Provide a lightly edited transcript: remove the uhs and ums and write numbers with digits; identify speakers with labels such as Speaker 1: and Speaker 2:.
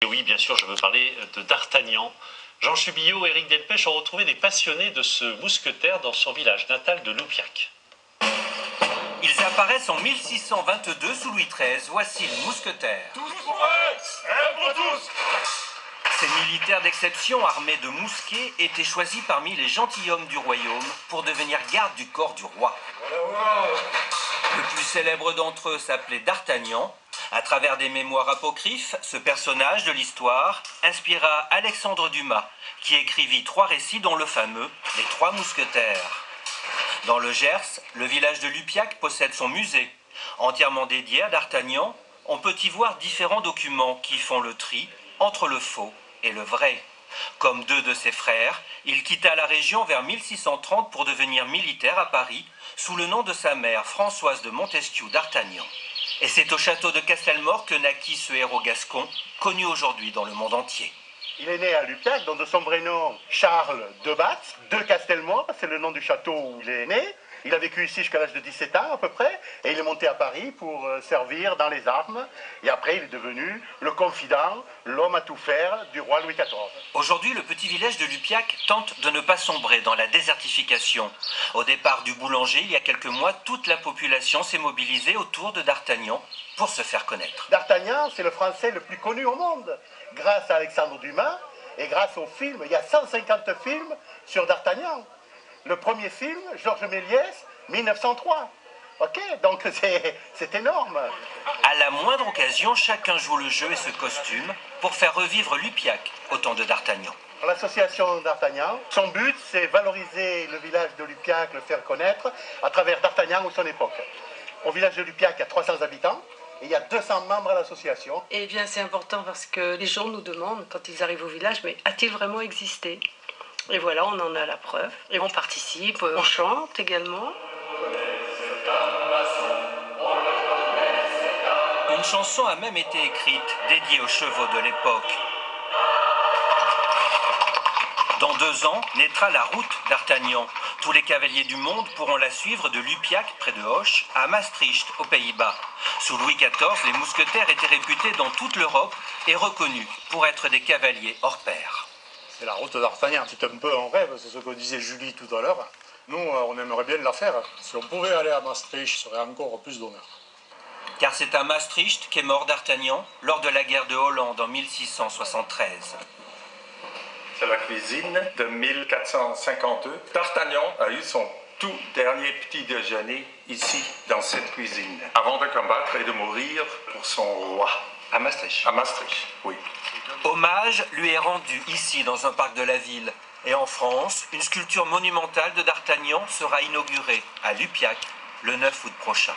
Speaker 1: Et oui, bien sûr, je veux parler de D'Artagnan. Jean Chubillot et Éric Delpech ont retrouvé des passionnés de ce mousquetaire dans son village natal de Loupiac.
Speaker 2: Ils apparaissent en 1622 sous Louis XIII. Voici le mousquetaire.
Speaker 3: Tous pour un, un pour tous.
Speaker 2: Ces militaires d'exception armés de mousquets étaient choisis parmi les gentilshommes du royaume pour devenir garde du corps du roi. Le plus célèbre d'entre eux s'appelait D'Artagnan. À travers des mémoires apocryphes, ce personnage de l'histoire inspira Alexandre Dumas, qui écrivit 3 récits dont le fameux « Les 3 mousquetaires ». Dans le Gers, le village de Loupiac possède son musée. Entièrement dédié à D'Artagnan, on peut y voir différents documents qui font le tri entre le faux et le vrai. Comme 2 de ses frères, il quitta la région vers 1630 pour devenir militaire à Paris, sous le nom de sa mère Françoise de Montesquiou d'Artagnan. Et c'est au château de Castelmore que naquit ce héros gascon, connu aujourd'hui dans le monde entier.
Speaker 4: Il est né à Loupiac, donc de son vrai nom Charles de Batz, de Castelmore, c'est le nom du château où il est né. Il a vécu ici jusqu'à l'âge de 17 ans à peu près, et il est monté à Paris pour servir dans les armes. Et après, il est devenu le confident, l'homme à tout faire du roi Louis XIV.
Speaker 2: Aujourd'hui, le petit village de Loupiac tente de ne pas sombrer dans la désertification. Au départ du boulanger, il y a quelques mois, toute la population s'est mobilisée autour de D'Artagnan pour se faire connaître.
Speaker 4: D'Artagnan, c'est le Français le plus connu au monde, grâce à Alexandre Dumas et grâce aux films. Il y a 150 films sur D'Artagnan. Le premier film, Georges Méliès, 1903. Ok, donc c'est énorme.
Speaker 2: À la moindre occasion, chacun joue le jeu et se costume pour faire revivre Loupiac au temps de D'Artagnan.
Speaker 4: L'association D'Artagnan, son but, c'est valoriser le village de Loupiac, le faire connaître à travers D'Artagnan ou son époque. Au village de Loupiac, il y a 300 habitants. Et il y a 200 membres à l'association.
Speaker 5: Eh bien, c'est important parce que les gens nous demandent, quand ils arrivent au village, mais a-t-il vraiment existé? Et voilà, on en a la preuve. Et on participe, on chante également.
Speaker 2: Une chanson a même été écrite, dédiée aux chevaux de l'époque. Dans 2 ans, naîtra la route d'Artagnan. Tous les cavaliers du monde pourront la suivre de Loupiac, près de Hoche, à Maastricht, aux Pays-Bas. Sous Louis XIV, les mousquetaires étaient réputés dans toute l'Europe et reconnus pour être des cavaliers hors pair.
Speaker 6: C'est la route d'Artagnan, c'est un peu un rêve, c'est ce que disait Julie tout à l'heure. Nous, on aimerait bien la faire. Si on pouvait aller à Maastricht, ce serait encore plus d'honneur.
Speaker 2: Car c'est à Maastricht qu'est mort D'Artagnan lors de la guerre de Hollande en 1673.
Speaker 7: C'est la cuisine de 1452. D'Artagnan a eu son tout dernier petit déjeuner ici, dans cette cuisine, avant de combattre et de mourir pour son roi.
Speaker 2: À Maastricht.
Speaker 7: À Maastricht, oui.
Speaker 2: Hommage lui est rendu ici, dans un parc de la ville. Et en France, une sculpture monumentale de D'Artagnan sera inaugurée à Loupiac le 9 août prochain.